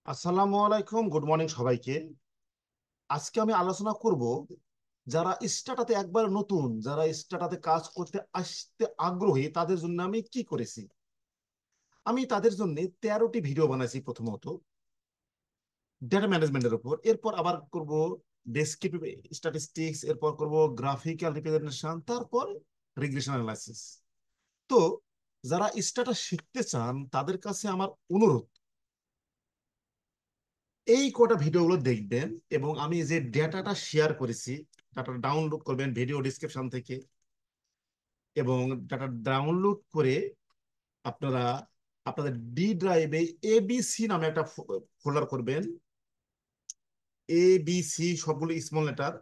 আসসালামু আলাইকুম, good morning সবাইকে। আজকে আমি আলোচনা করব যারা স্টার্টাতে একবার নতুন, যারা স্টার্টাতে কাজ করতে আসতে আগ্রহী তাদের জন্য আমি কি করেছি। আমি তাদের জন্য 13টি ভিডিও বানাইছি। প্রথমত ডেটা ম্যানেজমেন্টের উপর, এরপর আবার করব ডেসক্রিপটিভ স্ট্যাটিস্টিক্স, এরপর করব গ্রাফিক্যাল রিপ্রেজেন্টেশন, তারপর রিগ্রেশন অ্যানালাইসিস। তো যারা স্টার্টার শিখতে চান তাদের কাছে আমার অনুরোধ, এই কটা ভিডিওগুলো দেখবেন এবং আমি যে ডেটাটা শেয়ার করেছি, ডাটা ডাউনলোড করবেন ভিডিও ডিসক্রিপশন থেকে। এবং ডাটা ডাউনলোড করে আপনারা আপনাদের ডি ড্রাইভে এবিসি নামে একটা ফোল্ডার করবেন। এবিসি সবগুলো স্মল লেটার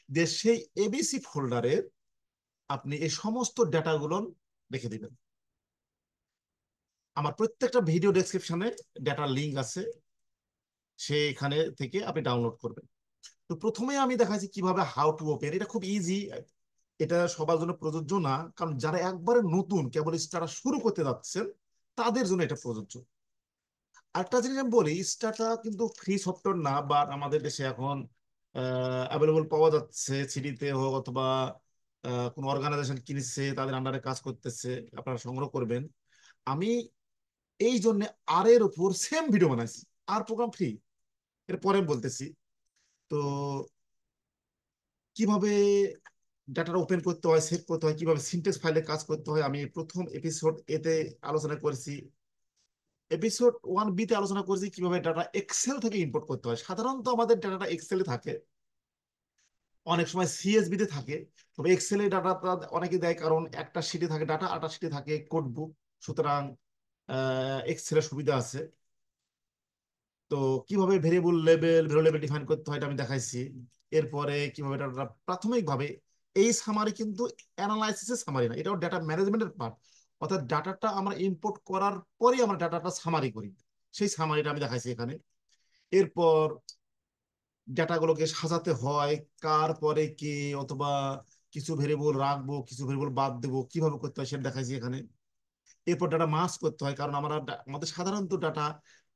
দিয়ে সেই এবিসি ফোল্ডারে আপনি এই সমস্ত ডেটাগুলো রেখে দিবেন। আমার প্রত্যেকটা ভিডিও ডেসক্রিপশনে ডেটার লিঙ্ক আছে, সেখানে থেকে আপনি ডাউনলোড করবেন। তো প্রথমে আমি দেখাচ্ছি কিভাবে হাউ টু ওপেন। এটা খুব ইজি, এটা সবার জন্য প্রযোজ্য না, কারণ যারা একবারে নতুন কেবল স্টার্ট শুরু করতে যাচ্ছেন তাদের জন্য এটা প্রযোজ্য। আরেকটা জিনিস আমি বলি, স্টার্টটা কিন্তু ফ্রি সফটওয়্যার না, বাট আমাদের দেশে এখন অ্যাভেলেবল পাওয়া যাচ্ছে। সিডিতে হোক অথবা কোনো অর্গানাইজেশন কিনেছে, তাদের আন্ডারে কাজ করতেছে, আপনারা সংগ্রহ করবেন। আমি এই জন্য আর এর উপর সেম ভিডিও বানাইছি। আর প্রোগ্রাম ফ্রি, এর পরে আমি বলতেছি। তো কিভাবে ডাটাটা ওপেন করতে হয়, সেভ করতে হয়, কিভাবে সিনটেক্স ফাইলে কাজ করতে হয়, আমি প্রথম এপিসোড এতে আলোচনা করেছি। এপিসোড 1 বিতে আলোচনা করেছি কিভাবে ডাটা এক্সেল থেকে ইম্পোর্ট করতে হয়। সাধারণত আমাদের ডাটাটা এক্সেলে থাকে, অনেক সময় সিএসবি তে থাকে। তবে এক্সেলে ডাটাটা অনেকে দেয় কারণ একটা শিটে থাকে ডাটা, আটা শিটে থাকে কোড বুক। সুতরাং এক্সেলের সুবিধা আছে। তো কিভাবে variable level value level define করতে হয় এটা আমি দেখাইছি। এরপরে কিভাবে ডাটা প্রাথমিকভাবে, এই সামারি কিন্তু অ্যানালাইসিসের সামারি না, এটাও ডেটা ম্যানেজমেন্টের পার্ট। অর্থাৎ ডাটাটা আমরা ইম্পোর্ট করার পরেই আমরা ডাটাটা সামারি করি, সেই সামারিটা আমি দেখাইছি এখানে। এরপর ডেটাগুলোকে সাজাতে হয়, কার পরে কে, অথবা কিছু ভেরিয়েবল রাখবো কিছু ভেরিয়েবল বাদ দেবো, কিভাবে করতে হয় সেটা দেখাইছি এখানে। এরপর ডাটা মাস করতে হয়, কারণ আমরা আমাদের সাধারণত ডাটা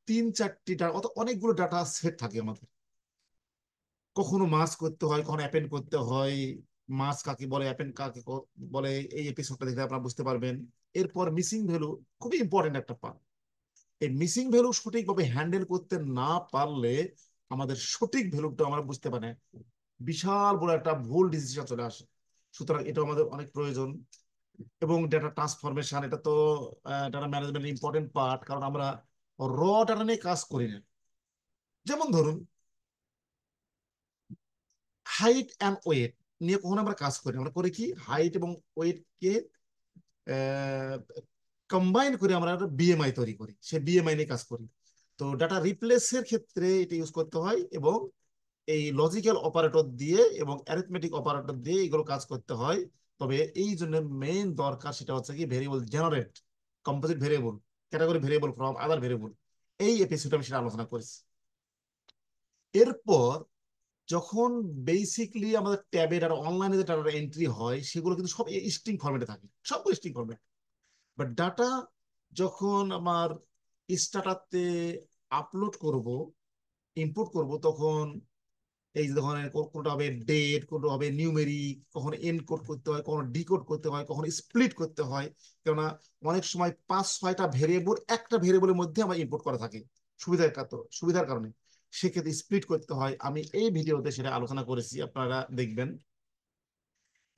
3-4টি ডাটা অত অনেকগুলো ডাটা সেট থাকে আমাদের। কখনো মাস করতে হয়, কখনো অ্যাপেন্ড করতে হয়। মাস কাকে বলে, অ্যাপেন্ড কাকে বলে, এই এপিসোডটা দেখলে আপনারা বুঝতে পারবেন। এরপর মিসিং ভ্যালু খুবই ইম্পর্টেন্ট একটা পার্ট। এই মিসিং ভ্যালু সঠিকভাবে হ্যান্ডেল করতে না পারলে আমাদের সঠিক ভ্যালুটা আমরা বুঝতে পারি না। বিশাল বড় একটা ভুল ডিসিশন চলে আসে। সুতরাং এটা আমাদের অনেক প্রয়োজন। এবং ডেটা ট্রান্সফরমেশন, এটা তো ডাটা ম্যানেজমেন্টের ইম্পর্টেন্ট পার্ট, কারণ আমরা র ডাটা নিয়ে কাজ করি না। যেমন ধরুন হাইট অ্যান্ড ওয়েট নিয়ে কখনো আমরা কাজ করি না। আমরা করি কি, হাইট এবং ওয়েটকে কম্বাইন করে আমরা একটা বিএমআই তৈরি করি, সে বিএমআই নিয়ে কাজ করি। তো ডাটা রিপ্লেসের ক্ষেত্রে এটা ইউজ করতে হয়, এবং এই লজিক্যাল অপারেটর দিয়ে এবং অ্যারিথমেটিক অপারেটর দিয়ে এগুলো কাজ করতে হয়। তবে এই জন্য মেইন দরকার সেটা হচ্ছে কি variable generate, composite variable, category variable from other variable. এই এপিসোডে আমি সেটা আলোচনা করেছি। এরপর যখন বেসিকলি আমাদের ট্যাবের আর অনলাইনে যে ডাটা এন্ট্রি হয় সেগুলো কিন্তু সব স্ট্রিং ফরম্যাটে থাকে, সব স্ট্রিং ফরম্যাট। বাট ডাটা যখন আমার স্টাটাতে আপলোড করব, ইনপুট করব, তখন এই যে ধরনের কোনটা হবে ডেট, কোনটা হবে নিউমেরিক, কখনো এনকোড করতে হয়, কখনো ডিকোড করতে হয়, কখনো স্প্লিট করতে হয়। কেননা অনেক সময় 5-6টা ভেরিয়েবল একটা ভেরিয়েবলের মধ্যে আমার ইনপুট করা থাকে, সুবিধার কারণে। সেক্ষেত্রে স্প্লিট করতে হয়, আমি এই ভিডিওতে সেটা আলোচনা করেছি, আপনারা দেখবেন।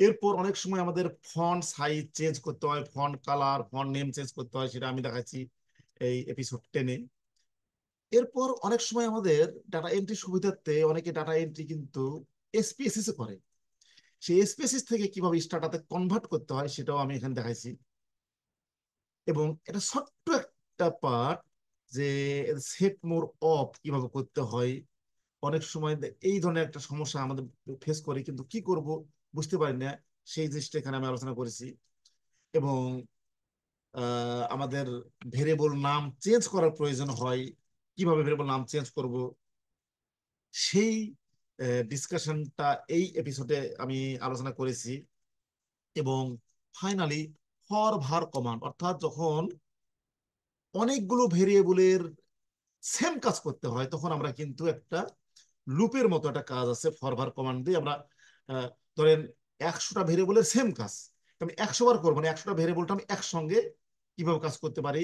এরপর অনেক সময় আমাদের ফন্ট সাইজ চেঞ্জ করতে হয়, font colour, font name change করতে হয়, সেটা আমি দেখাচ্ছি এই এপিসোড 10-এ। এরপর অনেক সময় আমাদের ডাটা এন্ট্রি সুবিধার্থে অনেকে ডাটা এন্ট্রি কিন্তু এসপিএসএস এ করে। সেই এসপিএসএস থেকে কিভাবে স্টার্টাতে কনভার্ট করতে হয় সেটাও আমি এখানে দেখাইছি। এবং এটা ছোট্ট একটা পার্ট, যে সেট মোর অফ কিভাবে করতে হয়। অনেক সময় এই ধরনের একটা সমস্যা আমাদের ফেস করি, কিন্তু কি করব বুঝতে পারি না, সেই জিনিসটা এখানে আমি আলোচনা করেছি। এবং আমাদের ভেরিয়েবল নাম চেঞ্জ করার প্রয়োজন হয়, কিভাবে ভেরিয়েবল নাম চেঞ্জ করব, সেই ডিসকাশনটা এই এপিসোডে আমি আলোচনা করেছি। এবং ফাইনালি ফর ভার কমান্ড, অর্থাৎ যখন অনেকগুলো ভেরিয়েবলের সেম কাজ করতে হয়, তখন আমরা কিন্তু একটা লুপের মতো একটা কাজ আছে, ফরভার কমান্ড দিয়ে আমরা আহ, ধরেন 100টা ভেরিয়েবলের সেম কাজ আমি 100 বার করবো, মানে 100টা ভেরিয়েবলটা আমি একসঙ্গে কিভাবে কাজ করতে পারি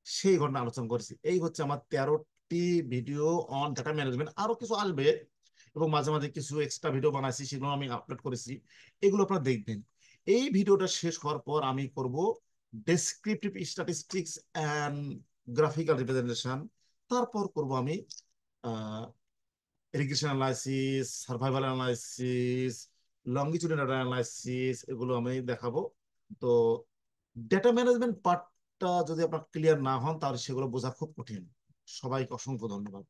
সেই ঘটনা আলোচনা করেছি। এই হচ্ছে আমার 13টি ভিডিও অন ডাটা ম্যানেজমেন্ট। আরো কিছু আসবে এবং মাঝে মাঝে কিছু এক্সট্রা ভিডিও বানাইছি, সেগুলো আমি আপলোড করেছি, এগুলো আপনারা দেখবেন। এই ভিডিওটা শেষ হওয়ার পর আমি করব descriptive statistics and graphical representation. তারপর করব আমি regression analysis, survival analysis, longitudinal analysis, এগুলো আমি দেখাবো। তো ডেটা ম্যানেজমেন্ট পার্টটা যদি আপনার ক্লিয়ার না হন তাহলে সেগুলো বোঝা খুব কঠিন। সবাইকে অসংখ্য ধন্যবাদ।